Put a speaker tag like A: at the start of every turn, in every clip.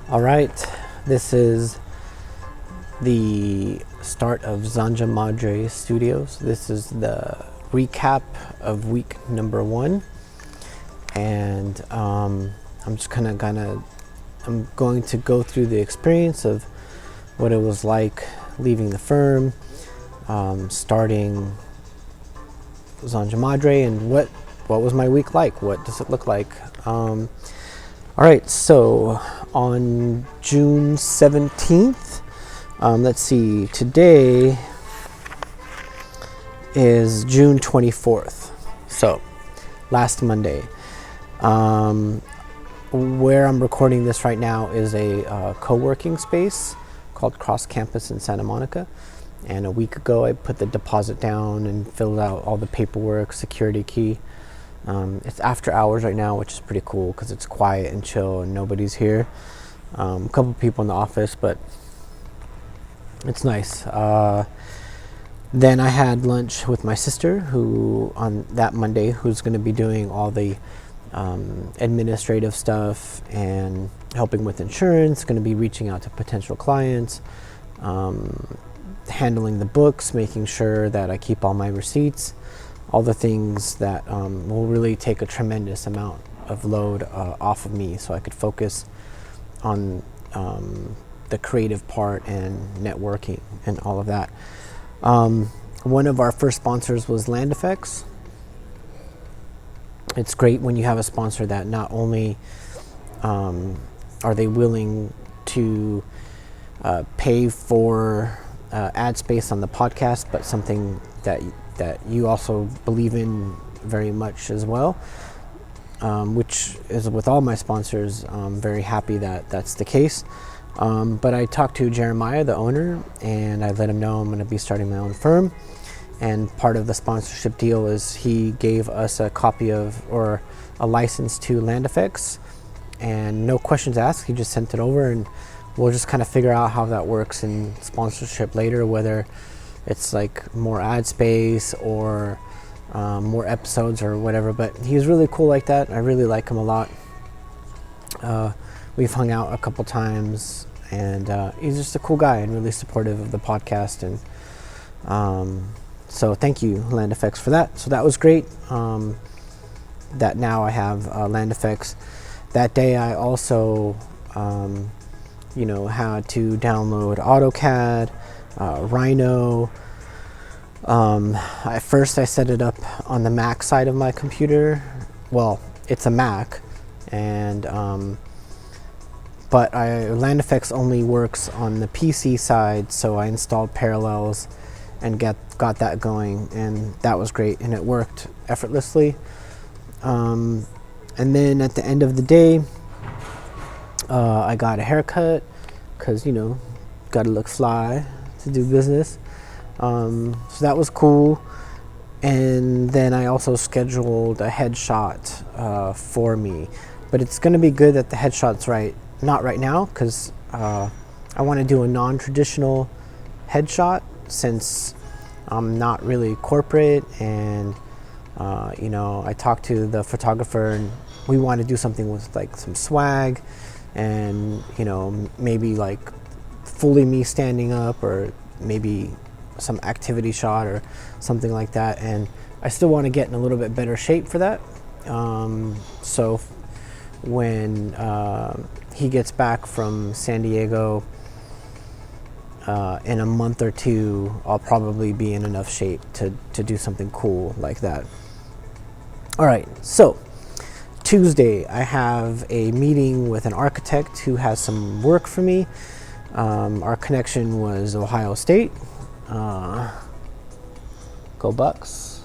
A: All right, this is the start of Zanja Madre Studios. This is the recap of week number 1, and I'm going to go through the experience of what it was like leaving the firm, starting Zanja Madre, and what was my week like. What does it look like? All right, so on June 17th, let's see, today is June 24th, so last Monday. Where I'm recording this right now is a co-working space called Cross Campus in Santa Monica. And a week ago, I put the deposit down and filled out all the paperwork, security key. It's after hours right now, which is pretty cool because it's quiet and chill and nobody's here. A couple people in the office, but it's nice. Then I had lunch with my sister, who on that Monday, who's going to be doing all the administrative stuff and helping with insurance, going to be reaching out to potential clients, handling the books, making sure that I keep all my receipts, all the things that will really take a tremendous amount of load off of me so I could focus on the creative part and networking and all of that. One of our first sponsors was Land Effects. It's great when you have a sponsor that not only are they willing to pay for ad space on the podcast, but something that you also believe in very much as well, which is with all my sponsors. I'm very happy that that's the case. But I talked to Jeremiah, the owner, and I let him know I'm going to be starting my own firm. And part of the sponsorship deal is he gave us a copy of, or a license to Land Effects, and no questions asked. He just sent it over, and we'll just kind of figure out how that works in sponsorship later, whether it's like more ad space or more episodes or whatever. But he's really cool like that. I really like him a lot. We've hung out a couple times, and he's just a cool guy and really supportive of the podcast. And so thank you, Land Effects, for that. So that was great. That now I have Land Effects. That day I also had to download AutoCAD, Rhino. At first I set it up on the Mac side of my computer. Well, it's a Mac, and but Land Effects only works on the PC side, so I installed Parallels and got that going, and that was great, and it worked effortlessly. And then at the end of the day, I got a haircut because, got to look fly to do business. So that was cool. And then I also scheduled a headshot for me. But it's going to be good that the headshot's not right now, because I want to do a non-traditional headshot since I'm not really corporate. And, I talked to the photographer, and we want to do something with like some swag and, maybe like fully me standing up, or maybe some activity shot or something like that. And I still want to get in a little bit better shape for that. So when he gets back from San Diego in a month or two, I'll probably be in enough shape to do something cool like that. All right, so Tuesday I have a meeting with an architect who has some work for me. Our connection was Ohio State. Go Bucks.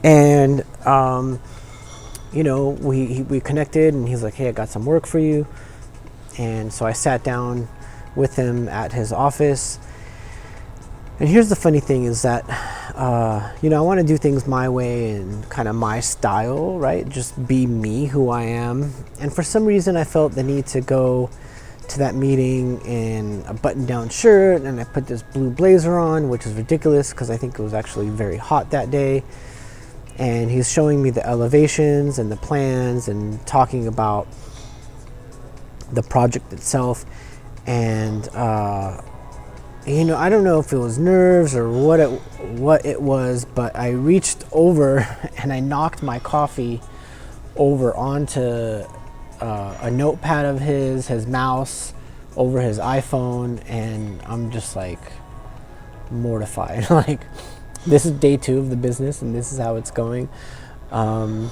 A: And we connected, and he's like, hey, I got some work for you. And so I sat down with him at his office. And here's the funny thing is that I want to do things my way and kind of my style, right? Just be me, who I am. And for some reason I felt the need to go to that meeting in a button-down shirt, and I put this blue blazer on, which is ridiculous because I think it was actually very hot that day. and he's showing me the elevations and the plans and talking about the project itself. And I don't know if it was nerves or what it was, but I reached over and I knocked my coffee over onto a notepad of his mouse, over his iPhone, and I'm just like mortified. Like, this is day 2 of the business and this is how it's going. And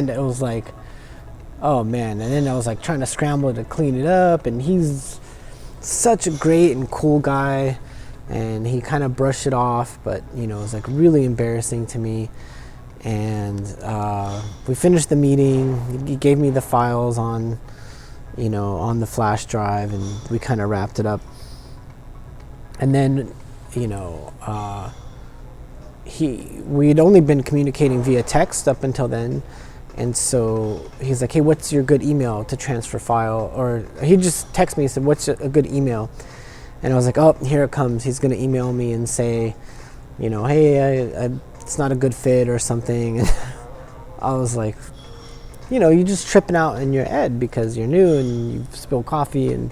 A: it was like, oh man. And then I was like trying to scramble to clean it up, and he's such a great and cool guy, and he kind of brushed it off, but it was like really embarrassing to me. And we finished the meeting. He gave me the files on the flash drive, and we kind of wrapped it up. And then we'd only been communicating via text up until then. And so he's like, hey, what's your good email to transfer file? Or he just texted me and said, what's a good email? And I was like, oh, here it comes. He's going to email me and say, hey, it's not a good fit or something. And I was like, you're just tripping out in your head because you're new and you spilled coffee and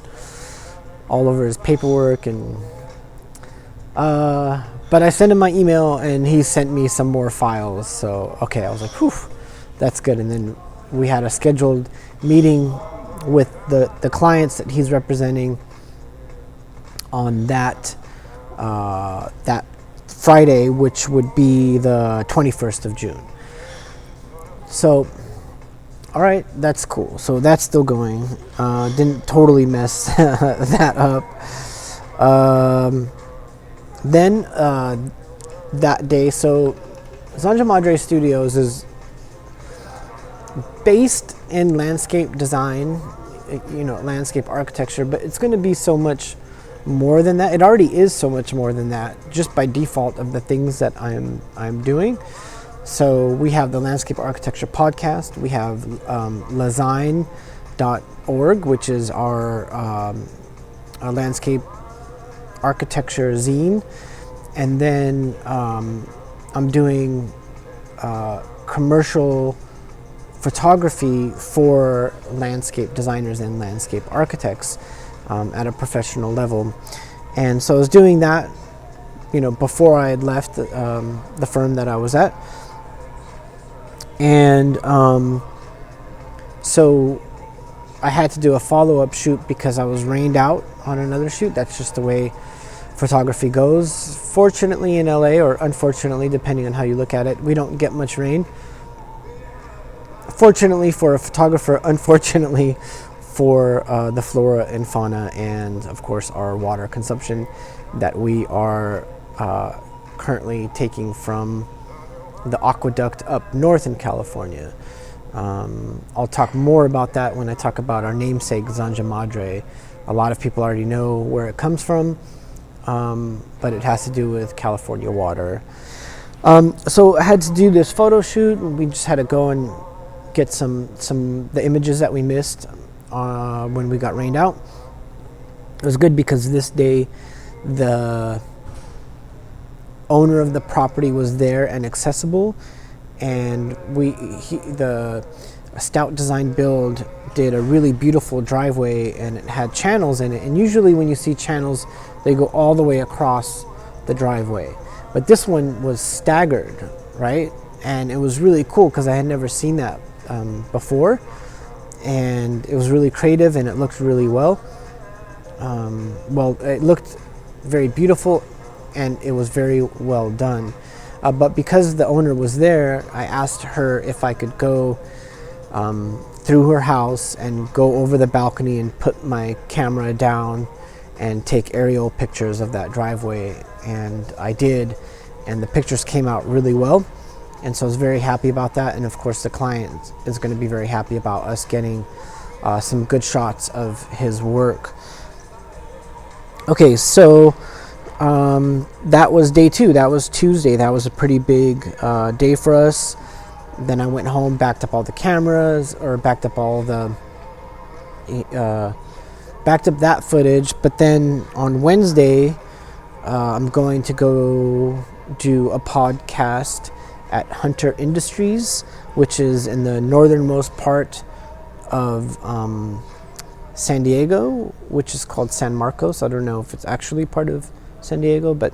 A: all over his paperwork. And but I sent him my email and he sent me some more files. So, okay, I was like, whew. That's good. And then we had a scheduled meeting with the clients that he's representing on that Friday, which would be the 21st of June. So, all right, that's cool. So that's still going. Didn't totally mess that up. Then that day, so Zanja Madre Studios is based in landscape design, landscape architecture, but it's going to be so much more than that. It already is so much more than that, just by default of the things that I'm doing. So we have the Landscape Architecture Podcast. We have lazine.org, which is our landscape architecture zine. And then I'm doing commercial photography for landscape designers and landscape architects at a professional level. And so I was doing that, before I had left the firm that I was at. And so I had to do a follow-up shoot because I was rained out on another shoot. That's just the way photography goes. Fortunately in LA, or unfortunately, depending on how you look at it, we don't get much rain. Fortunately for a photographer, unfortunately for the flora and fauna, and of course our water consumption that we are currently taking from the aqueduct up north in California. I'll talk more about that when I talk about our namesake, Zanja Madre. A lot of people already know where it comes from, but it has to do with California water. So I had to do this photo shoot. We just had to go and get the images that we missed when we got rained out. It was good because this day the owner of the property was there and accessible, and the Stout Design Build did a really beautiful driveway, and it had channels in it. And usually when you see channels, they go all the way across the driveway, but this one was staggered, right? And it was really cool because I had never seen that before, and it was really creative and it looked really well. It looked very beautiful and it was very well done. But because the owner was there, I asked her if I could go through her house and go over the balcony and put my camera down and take aerial pictures of that driveway. And I did, and the pictures came out really well. And so I was very happy about that. And of course the client is going to be very happy about us getting some good shots of his work. Okay, so that was day 2. That was Tuesday. That was a pretty big day for us. Then I went home, backed up all the cameras, or backed up that footage. But then on Wednesday, I'm going to go do a podcast at Hunter Industries, which is in the northernmost part of San Diego, which is called San Marcos. I don't know if it's actually part of San Diego, but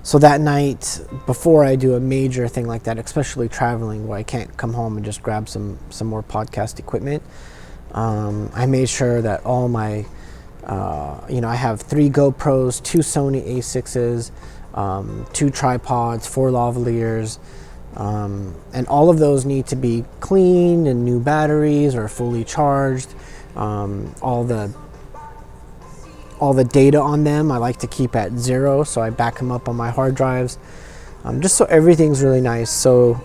A: so that night, before I do a major thing like that, especially traveling where I can't come home and just grab some more podcast equipment, I made sure that all my, I have 3 GoPros, 2 Sony A6s, 2 tripods, 4 lavaliers, and all of those need to be cleaned and new batteries or fully charged. All the data on them I like to keep at 0, so I back them up on my hard drives, just so everything's really nice. So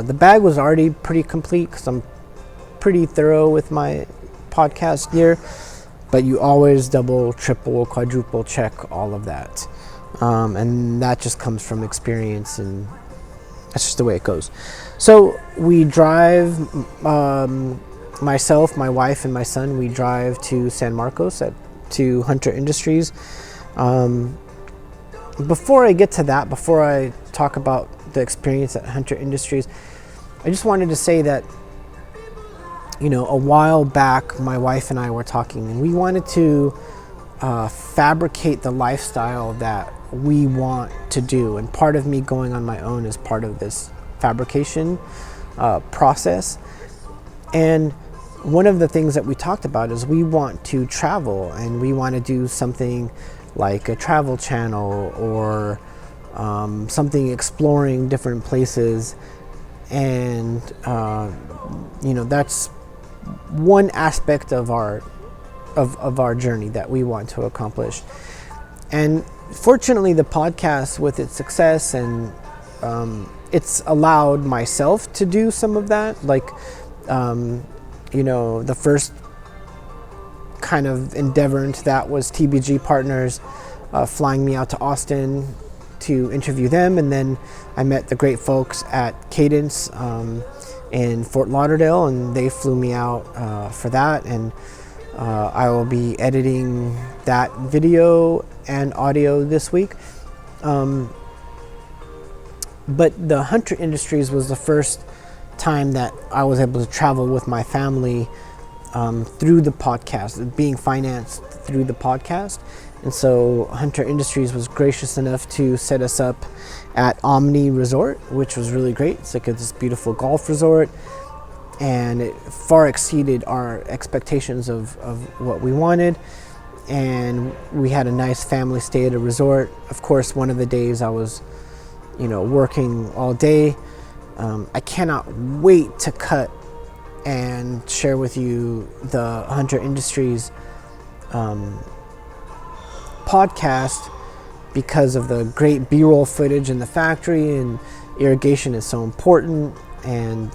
A: the bag was already pretty complete because I'm pretty thorough with my podcast gear, but you always double, triple, quadruple check all of that, and that just comes from experience, and that's just the way it goes. So we drive, myself, my wife, and my son, we drive to San Marcos to Hunter Industries. Before I get to that, before I talk about the experience at Hunter Industries, I just wanted to say that, a while back, my wife and I were talking, and we wanted to fabricate the lifestyle that we want to do. And part of me going on my own is part of this fabrication process. And one of the things that we talked about is we want to travel, and we want to do something like a travel channel or something exploring different places. And, that's one aspect of our journey that we want to accomplish. And fortunately, the podcast, with its success, and it's allowed myself to do some of that. Like, the first kind of endeavor into that was TBG Partners flying me out to Austin to interview them, and then I met the great folks at Cadence in Fort Lauderdale, and they flew me out for that, and I will be editing that video and audio this week. But the Hunter Industries was the first time that I was able to travel with my family through the podcast, being financed through the podcast. And so Hunter Industries was gracious enough to set us up at Omni Resort, which was really great. It's like this beautiful golf resort, and it far exceeded our expectations of what we wanted. And we had a nice family stay at a resort. Of course, one of the days I was, working all day. I cannot wait to cut and share with you the Hunter Industries podcast, because of the great B-roll footage in the factory, and irrigation is so important, and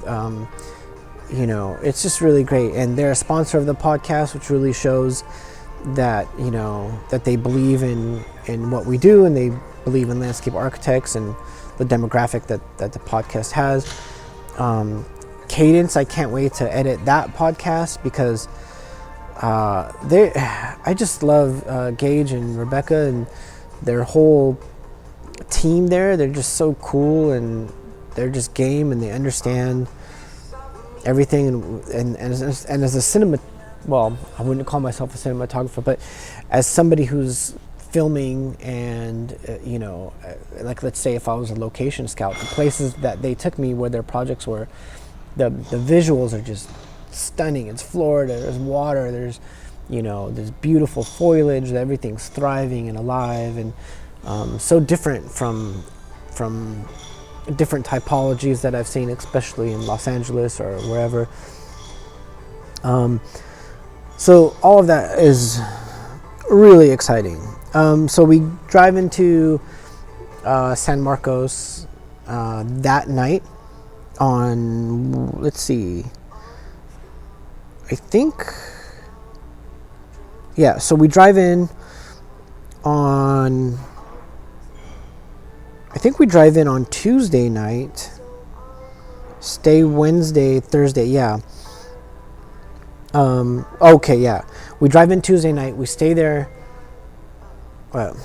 A: it's just really great. And they're a sponsor of the podcast, which really shows that that they believe in what we do, and they believe in landscape architects and the demographic that the podcast has. Cadence, I can't wait to edit that podcast, because I just love Gage and Rebecca and their whole team there. They're just so cool, and they're just game, and they understand everything. And as a well, I wouldn't call myself a cinematographer, but as somebody who's filming, and like, let's say if I was a location scout, the places that they took me where their projects were, the visuals are just stunning. It's Florida, there's water, there's there's beautiful foliage, everything's thriving and alive, and so different from different typologies that I've seen, especially in Los Angeles or wherever. So all of that is really exciting. So we drive into San Marcos that night on, let's see, so we drive in on, we drive in on Tuesday night, stay Wednesday, Thursday, we drive in Tuesday night, we stay there. Well,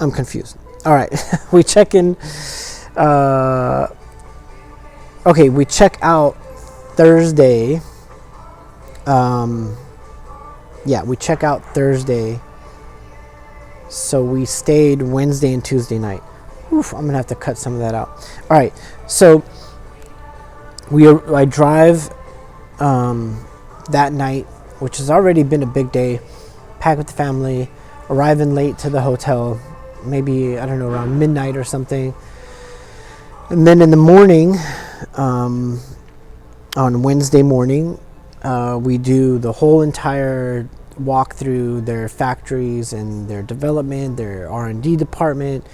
A: I'm confused. All right, we check in Okay, we check out Thursday. We check out Thursday. So we stayed Wednesday and Tuesday night. Oof, I'm gonna have to cut some of that out. All right, so I drive that night, which has already been a big day. Pack with the family, arriving late to the hotel, maybe I don't know, around midnight or something. And then in the morning, on Wednesday morning, we do the whole entire walk through their factories and their development, their R&D department,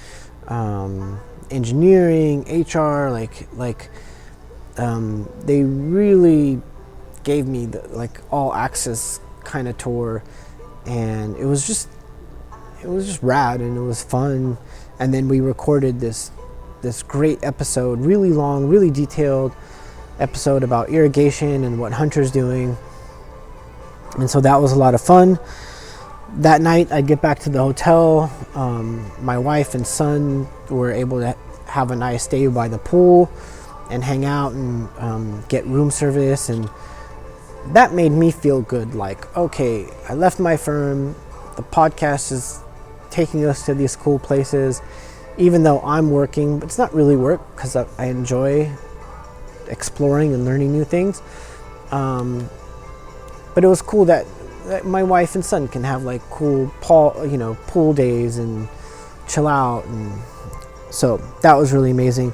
A: engineering, HR. They really gave me the all access kind of tour, and it was just rad, and it was fun. And then we recorded this great episode, really long, really detailed episode about irrigation and what Hunter's doing. And so that was a lot of fun. That night I get back to the hotel. My wife and son were able to have a nice day by the pool and hang out and get room service, and that made me feel good. Like, okay, I left my firm, the podcast is taking us to these cool places, even though I'm working, but it's not really work because I enjoy exploring and learning new things. But it was cool that my wife and son can have cool pool days and chill out, and so that was really amazing.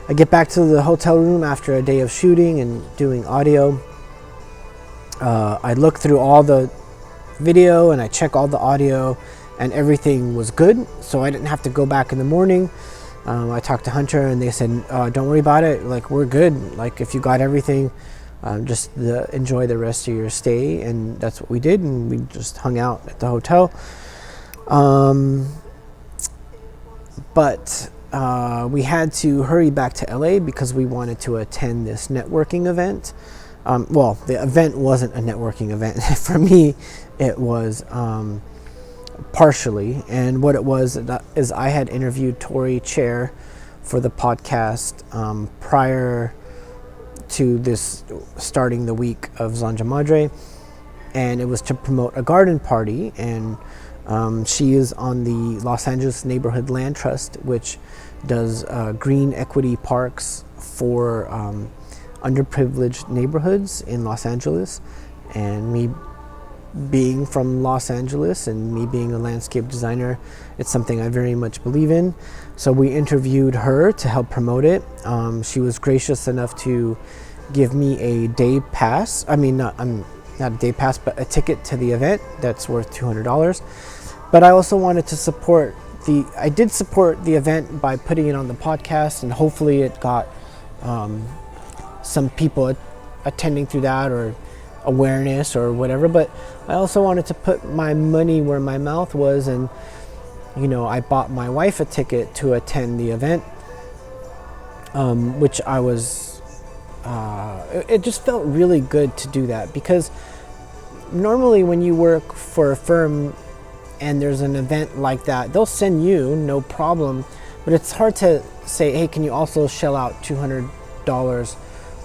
A: I get back to the hotel room after a day of shooting and doing audio. I look through all the video and I check all the audio, and everything was good, so I didn't have to go back in the morning. I talked to Hunter and they said, don't worry about it, we're good, if you got everything, just enjoy the rest of your stay. And that's what we did, and we just hung out at the hotel. But we had to hurry back to LA because we wanted to attend this networking event. Well, the event wasn't a networking event. For me, it was partially. And what it was is I had interviewed Tori Chair for the podcast prior to this starting the week of Zanja Madre. And it was to promote a garden party. And she is on the Los Angeles Neighborhood Land Trust, which does green equity parks for underprivileged neighborhoods in Los Angeles. And me being from Los Angeles and me being a landscape designer, it's something I very much believe in. So we interviewed her to help promote it. She was gracious enough to give me a day pass. I mean, not a day pass, but a ticket to the event that's worth $200. But I also wanted to support I did support the event by putting it on the podcast, and hopefully it got some people attending through that, or awareness or whatever. But I also wanted to put my money where my mouth was, and I bought my wife a ticket to attend the event, which I was it just felt really good to do that, because normally when you work for a firm and there's an event like that, they'll send you, no problem, but it's hard to say, hey, can you also shell out $200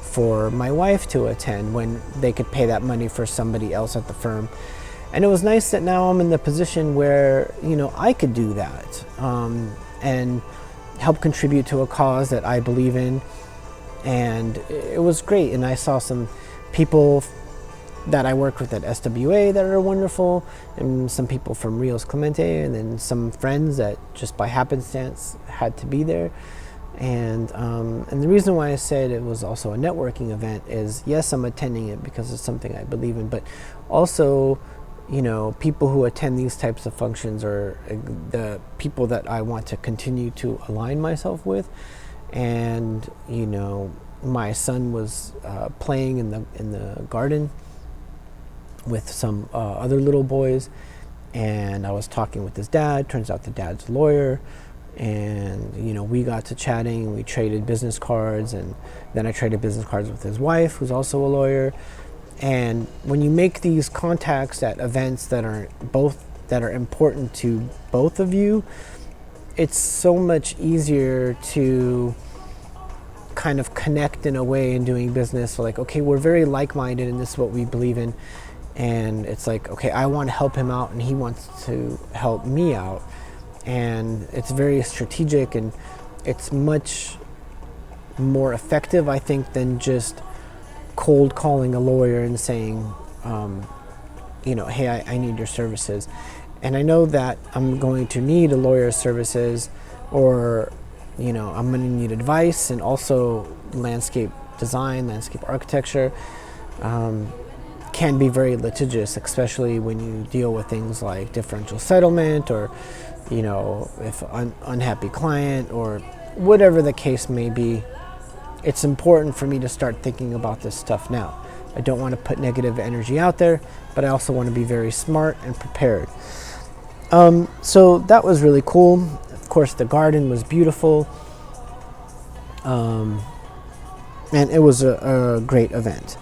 A: for my wife to attend, when they could pay that money for somebody else at the firm. And it was nice that now I'm in the position where I could do that, and help contribute to a cause that I believe in. And it was great. And I saw some people that I worked with at SWA that are wonderful, and some people from Rios Clemente, and then some friends that just by happenstance had to be there. And the reason why I said it was also a networking event is, yes, I'm attending it because it's something I believe in, but also, people who attend these types of functions are the people that I want to continue to align myself with. And my son was playing in the garden with some other little boys, and I was talking with his dad. Turns out the dad's a lawyer, and we got to chatting, and we traded business cards, and then I traded business cards with his wife, who's also a lawyer. And when you make these contacts at events that are important to both of you, it's so much easier to kind of connect in a way in doing business. So like, okay, we're very like-minded and this is what we believe in. And it's like, okay, I want to help him out and he wants to help me out. And it's very strategic, and it's much more effective, I think, than just cold calling a lawyer and saying, hey, I need your services. And I know that I'm going to need a lawyer's services, or, I'm going to need advice, and also landscape design, landscape architecture can be very litigious, especially when you deal with things like differential settlement, or, if unhappy client, or whatever the case may be. It's important for me to start thinking about this stuff now. I don't want to put negative energy out there, but I also want to be very smart and prepared. So that was really cool. Of course, the garden was beautiful. And it was a great event.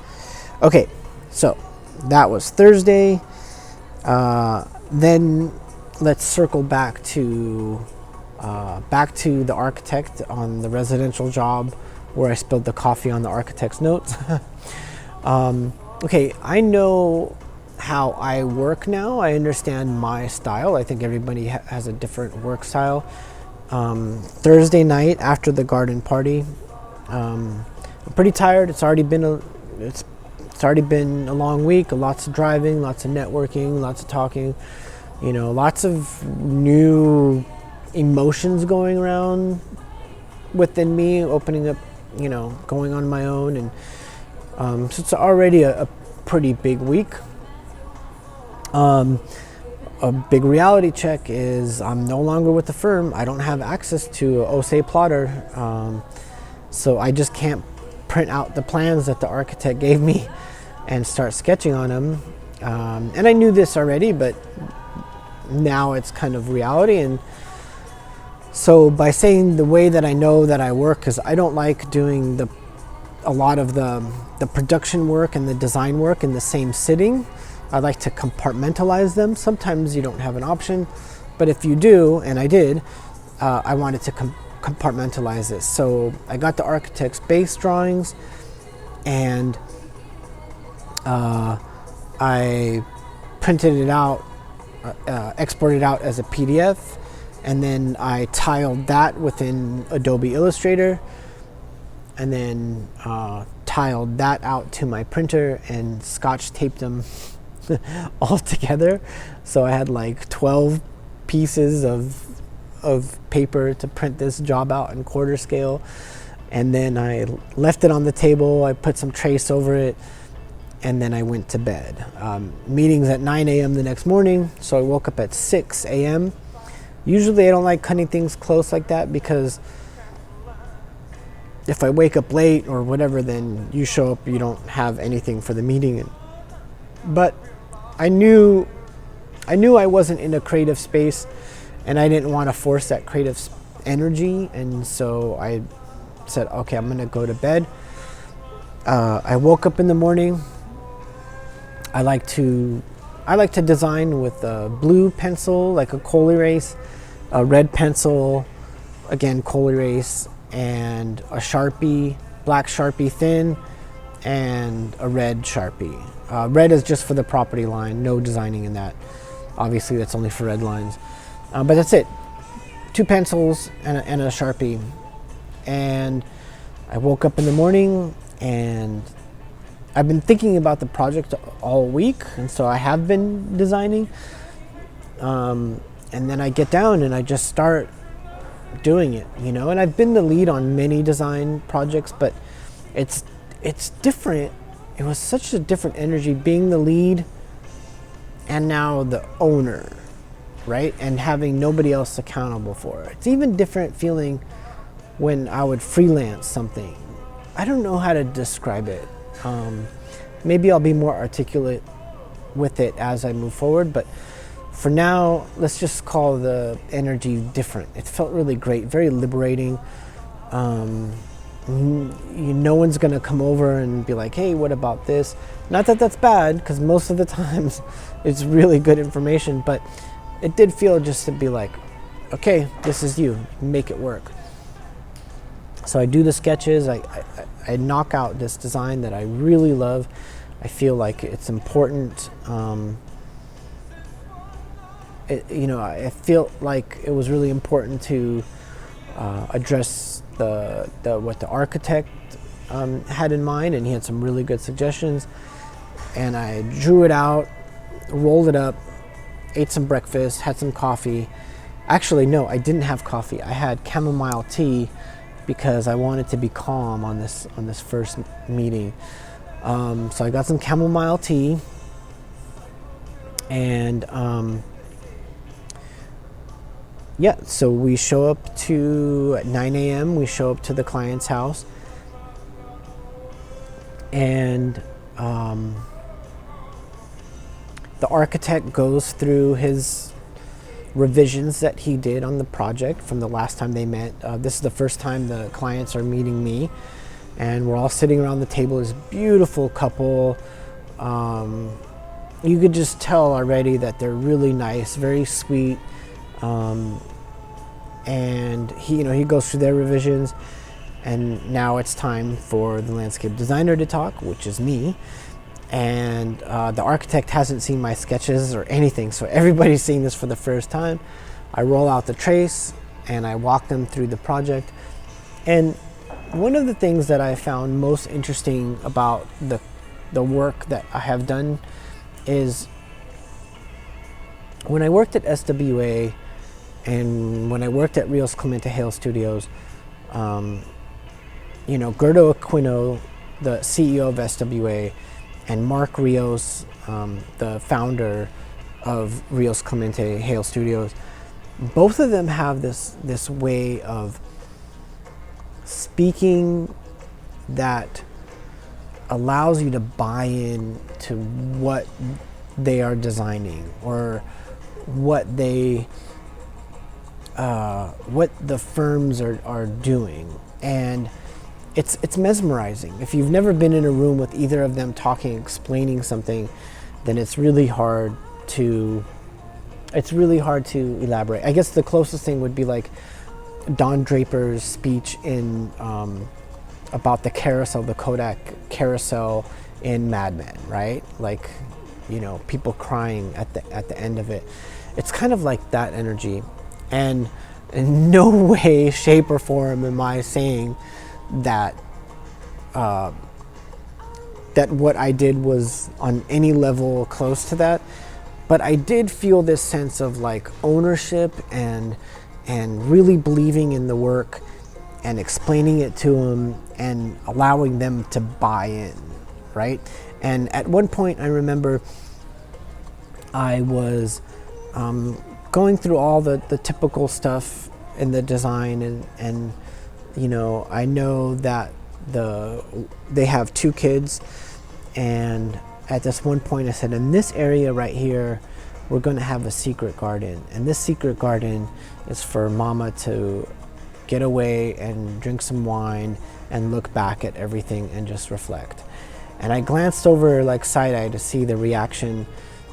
A: Okay, so that was Thursday. Then let's circle back to the architect on the residential job where I spilled the coffee on the architect's notes. Okay, I know how I work now. I understand my style. I think everybody has a different work style. Thursday night after the garden party, I'm pretty tired. It's already been a long week. Lots of driving, lots of networking, lots of talking. Lots of new emotions going around within me, opening up, going on my own, and so it's already a pretty big week. A big reality check is I'm no longer with the firm. I don't have access to OSE plotter, so I just can't print out the plans that the architect gave me and start sketching on them. And I knew this already, but now it's kind of reality. And so by saying the way that I know that I work, because I don't like doing a lot of the production work and the design work in the same sitting. I like to compartmentalize them. Sometimes you don't have an option, but if you do, and I did, I wanted to compartmentalize this. So I got the architect's base drawings, and I printed it out, exported it out as a PDF, and then I tiled that within Adobe Illustrator, and then tiled that out to my printer and scotch taped them all together. So I had like 12 pieces of paper to print this job out in quarter scale, and then I left it on the table. I put some trace over it, and then I went to bed. Meetings at 9 a.m. the next morning, so I woke up at 6 a.m. Usually I don't like cutting things close like that, because if I wake up late or whatever, then you show up, you don't have anything for the meeting. But I knew I wasn't in a creative space, and I didn't want to force that creative energy, and so I said, okay, I'm gonna go to bed. I woke up in the morning. I like to design with a blue pencil, like a coal erase, a red pencil, again coal erase, and a Sharpie, black Sharpie thin, and a red Sharpie. Red is just for the property line, no designing in that. Obviously that's only for red lines. But that's it. 2 pencils and a Sharpie. And I woke up in the morning, and I've been thinking about the project all week, and so I have been designing. And then I get down and I just start doing it, and I've been the lead on many design projects, but it's different. It was such a different energy being the lead and now the owner, right? And having nobody else accountable for it. It's even different feeling when I would freelance something. I don't know how to describe it. Maybe I'll be more articulate with it as I move forward, but for now, let's just call the energy different. It felt really great, very liberating. No one's gonna come over and be like, hey, what about this? Not that that's bad, because most of the times it's really good information, but it did feel just to be like, okay, this is you, make it work. So I do the sketches, I knock out this design that I really love. I feel like it's important. I feel like it was really important to address what the architect had in mind, and he had some really good suggestions. And I drew it out, rolled it up, ate some breakfast, had some coffee. Actually, no, I didn't have coffee. I had chamomile tea because I wanted to be calm on this first meeting. So I got some chamomile tea, and so we show up at 9 a.m. We show up to the client's house, and the architect goes through his revisions that he did on the project from the last time they met. This is the first time the clients are meeting me, and we're all sitting around the table. This beautiful couple. You could just tell already that they're really nice, very sweet. And he goes through their revisions, and now it's time for the landscape designer to talk, which is me. And the architect hasn't seen my sketches or anything, so everybody's seeing this for the first time. I roll out the trace and I walk them through the project. And one of the things that I found most interesting about the work that I have done is when I worked at SWA and when I worked at Rios Clemente Hale Studios, Gerdo Aquino, the CEO of SWA, and Mark Rios, the founder of Rios Clemente Hale Studios, both of them have this way of speaking that allows you to buy in to what they are designing or what the firms are doing. And it's mesmerizing. If you've never been in a room with either of them talking, explaining something, then it's really hard to elaborate. I guess the closest thing would be like Don Draper's speech in about the carousel, the Kodak carousel in Mad Men, right? Like, people crying at the end of it. It's kind of like that energy. And in no way, shape, or form am I saying that that what I did was on any level close to that, but I did feel this sense of like ownership and really believing in the work and explaining it to them and allowing them to buy in, right? And at one point I remember I was going through all the typical stuff in the design, and I know that they have 2 kids, and at this one point I said, in this area right here we're going to have a secret garden, and this secret garden is for mama to get away and drink some wine and look back at everything and just reflect. And I glanced over like side-eye to see the reaction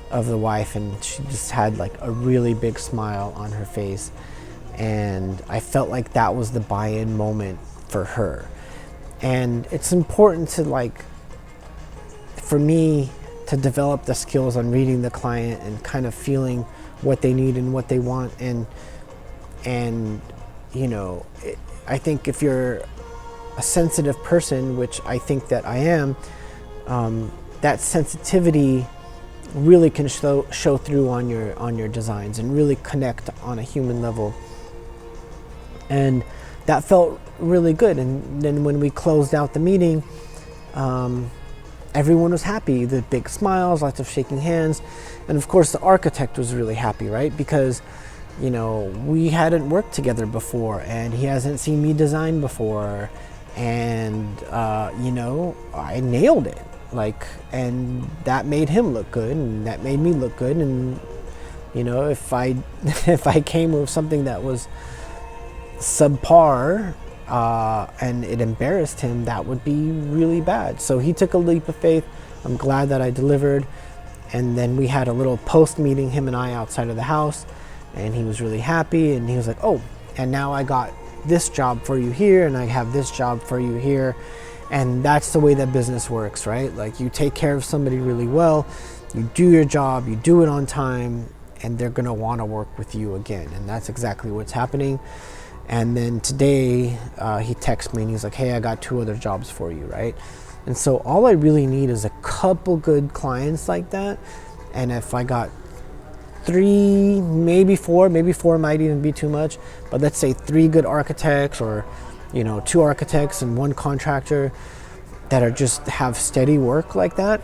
A: of the wife, and she just had like a really big smile on her face, and I felt like that was the buy-in moment for her. And it's important to for me to develop the skills on reading the client and kind of feeling what they need and what they want. And I think if you're a sensitive person, which I think that I am, that sensitivity really can show through on your designs and really connect on a human level. And that felt really good. And then when we closed out the meeting, everyone was happy. The big smiles, lots of shaking hands, and of course the architect was really happy, right? Because we hadn't worked together before, and he hasn't seen me design before, and I nailed it. And that made him look good, and that made me look good. And if I came with something that was subpar and it embarrassed him, that would be really bad. So he took a leap of faith. I'm glad that I delivered. And then we had a little post meeting, him and I, outside of the house, and he was really happy, and he was like, oh, and now I got this job for you here, and I have this job for you here. And that's the way that business works, right? Like, you take care of somebody really well, you do your job, you do it on time, and they're gonna want to work with you again. And that's exactly what's happening. And then today he texts me and he's like, hey, I got 2 other jobs for you, right? And so all I really need is a couple good clients like that. And if I got 3, maybe 4 might even be too much, but let's say 3 good architects, or 2 architects and 1 contractor that are just have steady work like that,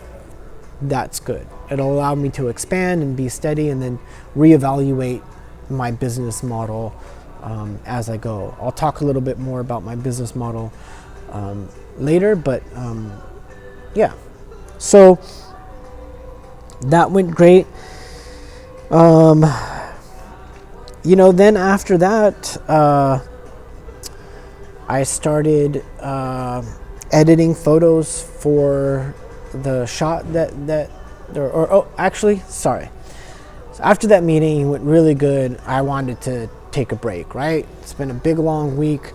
A: that's good. It'll allow me to expand and be steady, and then reevaluate my business model as I go. I'll talk a little bit more about my business model later, but yeah. So that went great. Then after that, I started editing photos for the shot sorry. So after that meeting, it went really good. I wanted to take a break, right? It's been a big, long week.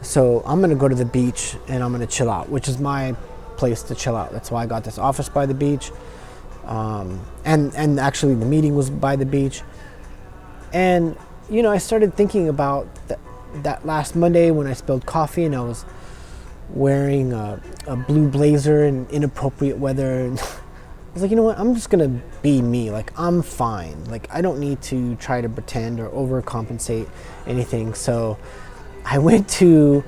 A: So I'm going to go to the beach and I'm going to chill out, which is my place to chill out. That's why I got this office by the beach. And actually the meeting was by the beach. And, I started thinking about that last Monday when I spilled coffee and I was wearing a blue blazer in inappropriate weather. And I was like, you know what? I'm just going to be me. Like, I'm fine. Like, I don't need to try to pretend or overcompensate anything. So I went to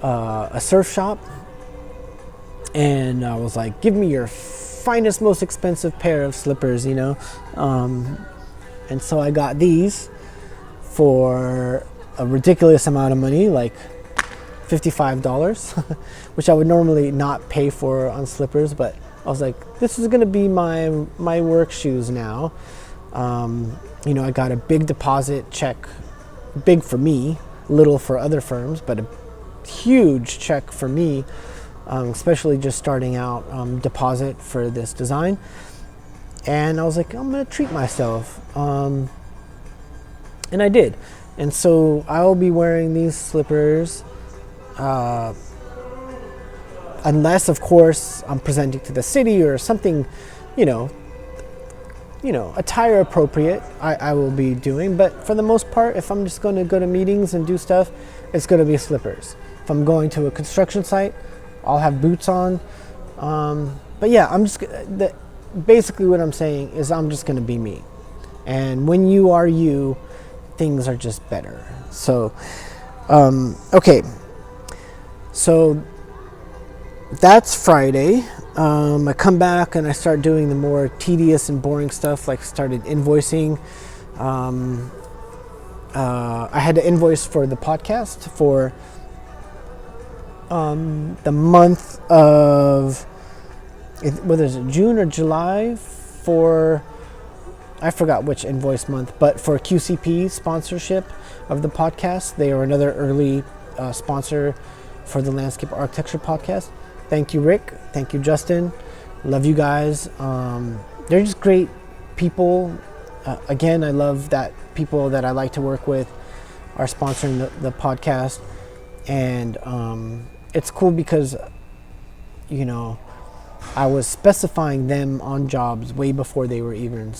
A: a surf shop and I was like, give me your finest, most expensive pair of slippers, and so I got these for a ridiculous amount of money, like $55, which I would normally not pay for on slippers, but I was like, this is gonna be my work shoes now. I got a big deposit check, big for me, little for other firms, but a huge check for me, especially just starting out, deposit for this design. And I was like, I'm gonna treat myself, and I did. And so I'll be wearing these slippers, unless of course I'm presenting to the city or something, attire appropriate, I will be doing. But for the most part, if I'm just going to go to meetings and do stuff, it's going to be slippers. If I'm going to a construction site, I'll have boots on. But yeah, basically what I'm saying is I'm just going to be me. And when you are you, things are just better. So, okay. So that's Friday. I come back and I start doing the more tedious and boring stuff, like started invoicing. I had to invoice for the podcast for the month of, whether it's June or July, for, I forgot which invoice month, but for QCP sponsorship of the podcast. They are another early sponsor for the Landscape Architecture podcast. Thank you, Rick. Thank you, Justin. Love you guys. They're just great people. Again, I love that people that I like to work with are sponsoring the podcast. And it's cool because, I was specifying them on jobs way before they were even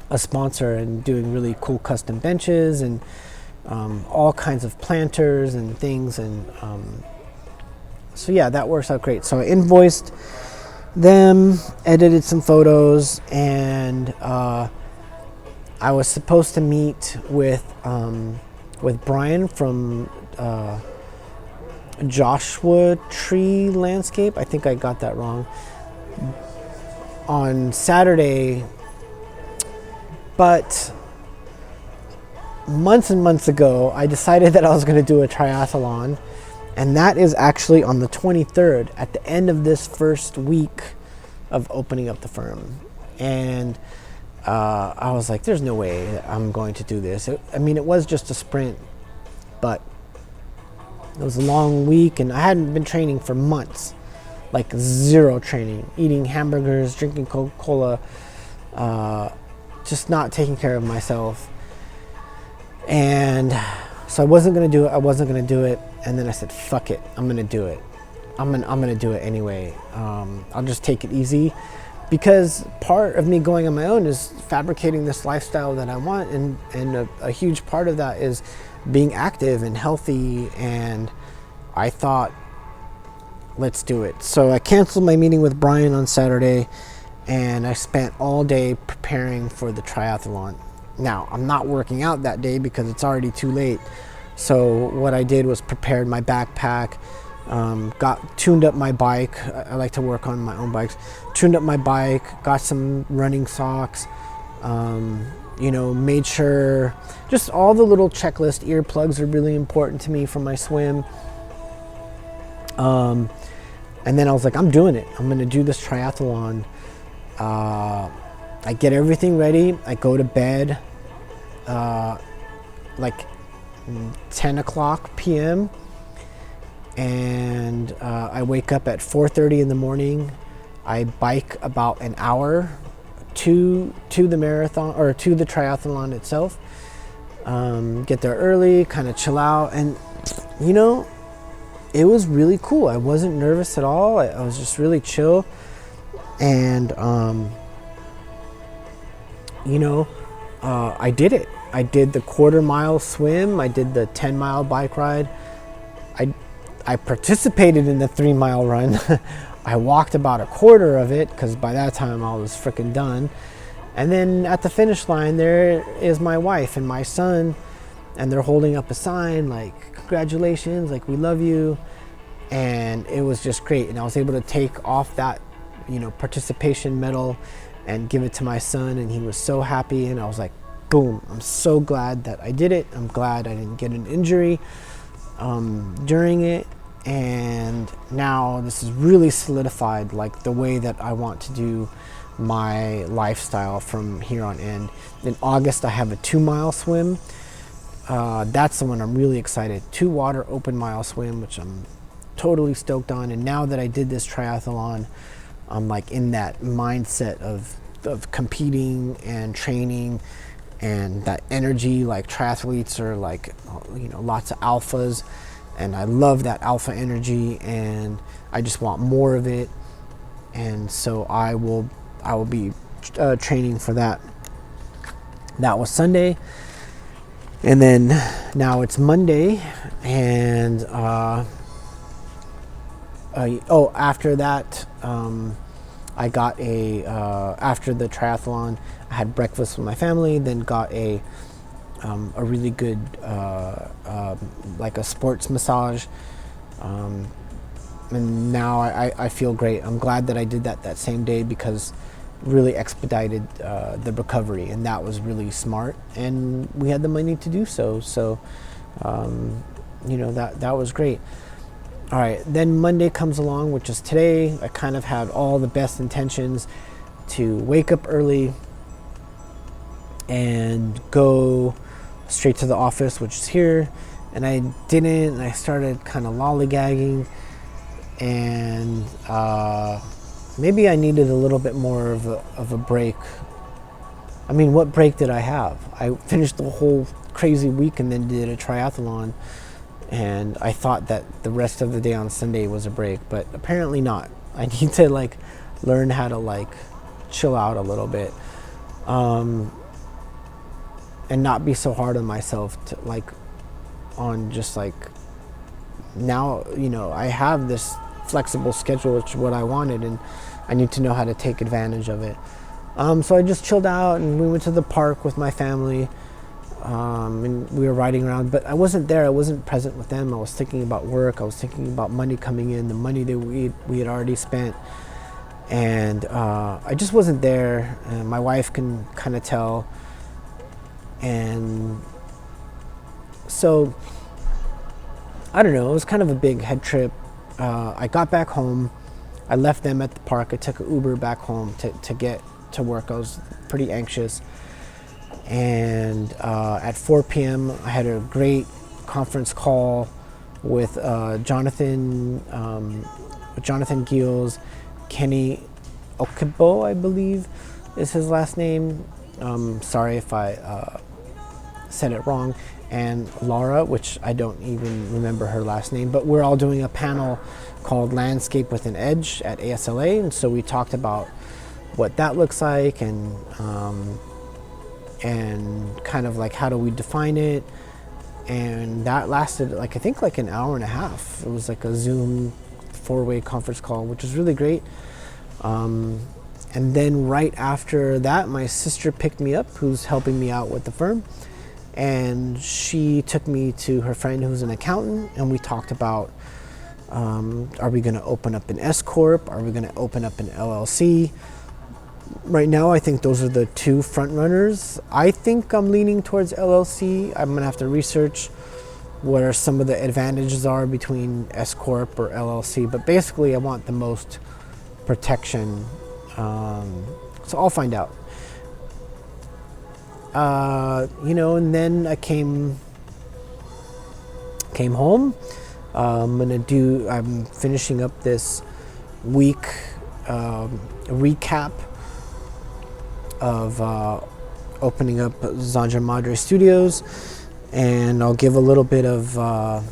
A: a sponsor, and doing really cool custom benches and all kinds of planters and things. And so yeah, that works out great. So I invoiced them, edited some photos, and I was supposed to meet with Brian from Joshua Tree Landscape. I think I got that wrong. On Saturday, but months and months ago, I decided that I was going to do a triathlon, and that is actually on the 23rd, at the end of this first week of opening up the firm. And I was like, there's no way that I'm going to do this. It was just a sprint, but it was a long week, and I hadn't been training for months, like zero training, eating hamburgers, drinking Coca-Cola, just not taking care of myself. And so I wasn't gonna do it. And then I said, fuck it, I'm gonna do it. I'm gonna do it anyway. I'll just take it easy, because part of me going on my own is fabricating this lifestyle that I want, and a huge part of that is being active and healthy. And I thought, let's do it. So I canceled my meeting with Brian on Saturday, and I spent all day preparing for the triathlon. Now, I'm not working out that day because it's already too late. So what I did was prepared my backpack, tuned up my bike. I like to work on my own bikes. Tuned up my bike, got some running socks, made sure, just all the little checklist. Earplugs are really important to me for my swim. And then I was like, I'm doing it. I'm going to do this triathlon. I get everything ready. I go to bed like 10 o'clock p.m. And I wake up at 4:30 in the morning. I bike about an hour to the marathon, or to the triathlon itself. Get there early, kind of chill out, and it was really cool. I wasn't nervous at all. I was just really chill. And I did it. I did the 1/4 mile swim. I did the 10-mile bike ride. I participated in the 3-mile run. I walked about a quarter of it, because by that time I was freaking done. And then at the finish line, there is my wife and my son, and they're holding up a sign like, congratulations, like, we love you. And it was just great. And I was able to take off that, participation medal and give it to my son, and he was so happy. And I was like, boom, I'm so glad that I did it. I'm glad I didn't get an injury during it. And now this is really solidified, like, the way that I want to do my lifestyle from here on in. In August, I have a 2-mile swim. That's the one I'm really excited. 2 water open mile swim, which I'm totally stoked on. And now that I did this triathlon, I'm like in that mindset of competing and training, and that energy. Like, triathletes are like, lots of alphas, and I love that alpha energy, and I just want more of it. And so I will be training for that. That was Sunday, and then now it's Monday, and after that, I got after the triathlon, I had breakfast with my family, then got a really good like a sports massage, and now I feel great. I'm glad that I did that same day, because really expedited the recovery, and that was really smart, and we had the money to do so. So that was great. All right, then Monday comes along, which is today. I kind of had all the best intentions to wake up early and go straight to the office, which is here, and I didn't, and I started kind of lollygagging, and maybe I needed a little bit more of a break. I mean, what break did I have? I finished the whole crazy week and then did a triathlon, and I thought that the rest of the day on Sunday was a break, but apparently not. I need to learn how to chill out a little bit, and not be so hard on myself to now, I have this flexible schedule, which is what I wanted, and I need to know how to take advantage of it. So I just chilled out, and we went to the park with my family, and we were riding around, but I wasn't there. I wasn't present with them. I was thinking about work. I was thinking about money coming in, the money that we had already spent, and I just wasn't there. And my wife can kind of tell, and so I don't know. It was kind of a big head trip. I got back home. I left them at the park. I took an Uber back home to get to work. I was pretty anxious. And at 4 p.m., I had a great conference call with Jonathan Giels, Kenny Okibo, I believe is his last name. Sorry if I said it wrong. And Laura, which I don't even remember her last name, but we're all doing a panel called Landscape with an Edge at ASLA. And so we talked about what that looks like and kind of like how do we define it. And that lasted like, I think like an hour and a half. It was like a Zoom 4-way conference call, which was really great. And then right after that, my sister picked me up, who's helping me out with the firm. And she took me to her friend who's an accountant, and we talked about, are we gonna open up an S Corp? Are we gonna open up an LLC? Right now, I think those are the two front runners. I think I'm leaning towards LLC. I'm gonna have to research what are some of the advantages are between S Corp or LLC, but basically I want the most protection. So I'll find out. And then I came home. I'm finishing up this week recap of opening up Zanja Madre Studios, and I'll give a little bit of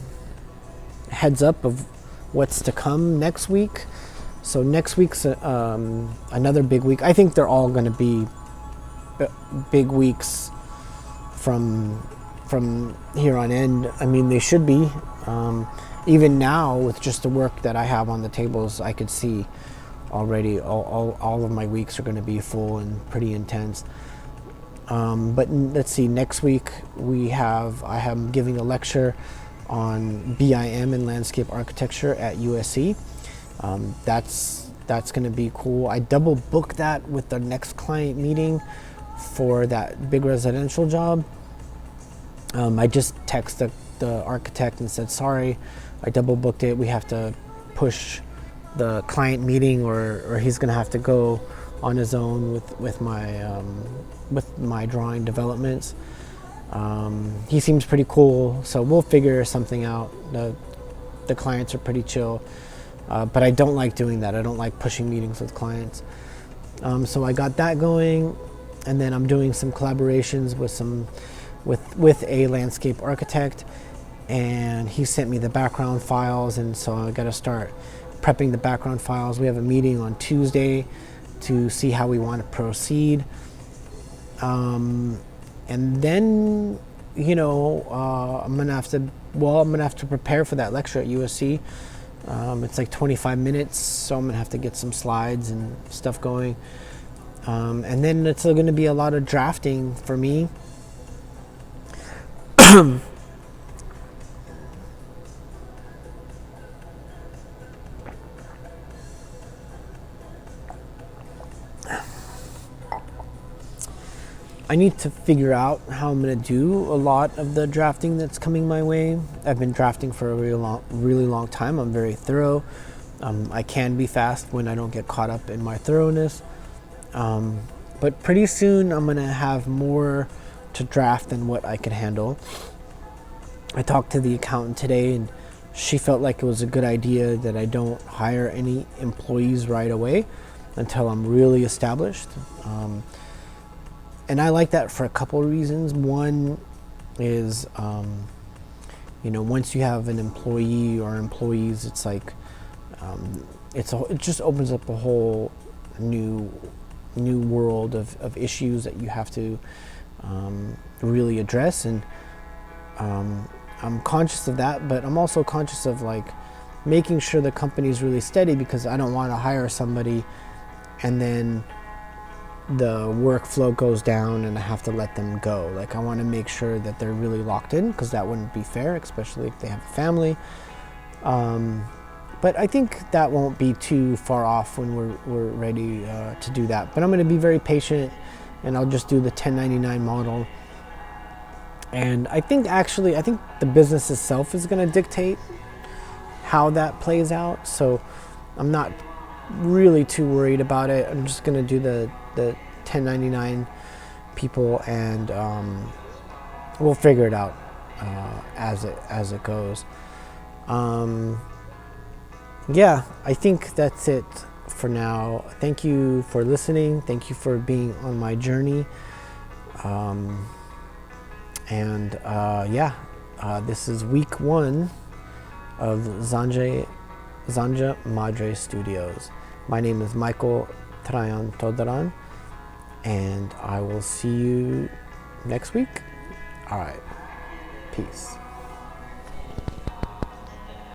A: heads up of what's to come next week. So next week's another big week. I think they're all going to be big weeks from here on end. I mean, they should be. Even now, with just the work that I have on the tables, I could see already all of my weeks are going to be full and pretty intense. But let's see, next week I am giving a lecture on BIM and landscape architecture at USC. That's going to be cool. I double booked that with the next client meeting for that big residential job. I just texted the architect and said, sorry, I double booked it. We have to push the client meeting, or he's going to have to go on his own with my drawing developments. He seems pretty cool, so we'll figure something out. The clients are pretty chill, but I don't like doing that. I don't like pushing meetings with clients. So I got that going, and then I'm doing some collaborations with a landscape architect, and he sent me the background files, and so I got to start prepping the background files. We have a meeting on Tuesday to see how we want to proceed. And then, I'm gonna have to prepare for that lecture at USC. It's like 25 minutes, so I'm gonna have to get some slides and stuff going. And then it's going to be a lot of drafting for me. I need to figure out how I'm going to do a lot of the drafting that's coming my way. I've been drafting for a really long time. I'm very thorough. I can be fast when I don't get caught up in my thoroughness. But pretty soon I'm going to have more to draft than what I can handle. I talked to the accountant today, and she felt like it was a good idea that I don't hire any employees right away until I'm really established. And I like that for a couple of reasons. One is, once you have an employee or employees, it's like, it just opens up a whole new world of issues that you have to really address. And I'm conscious of that, but I'm also conscious of like making sure the company is really steady, because I don't want to hire somebody and then the workflow goes down and I have to let them go. Like, I want to make sure that they're really locked in, because that wouldn't be fair, especially if they have a family. But I think that won't be too far off when we're ready to do that. But I'm going to be very patient, and I'll just do the 1099 model. And I think the business itself is going to dictate how that plays out. So I'm not really too worried about it. I'm just going to do the 1099 people, and we'll figure it out as it goes. Yeah, I think that's it for now. Thank you for listening. Thank you for being on my journey. Yeah, this is week 1 of Zanja Madre Studios. My name is Michael Todoran, and I will see you next week. All right, peace.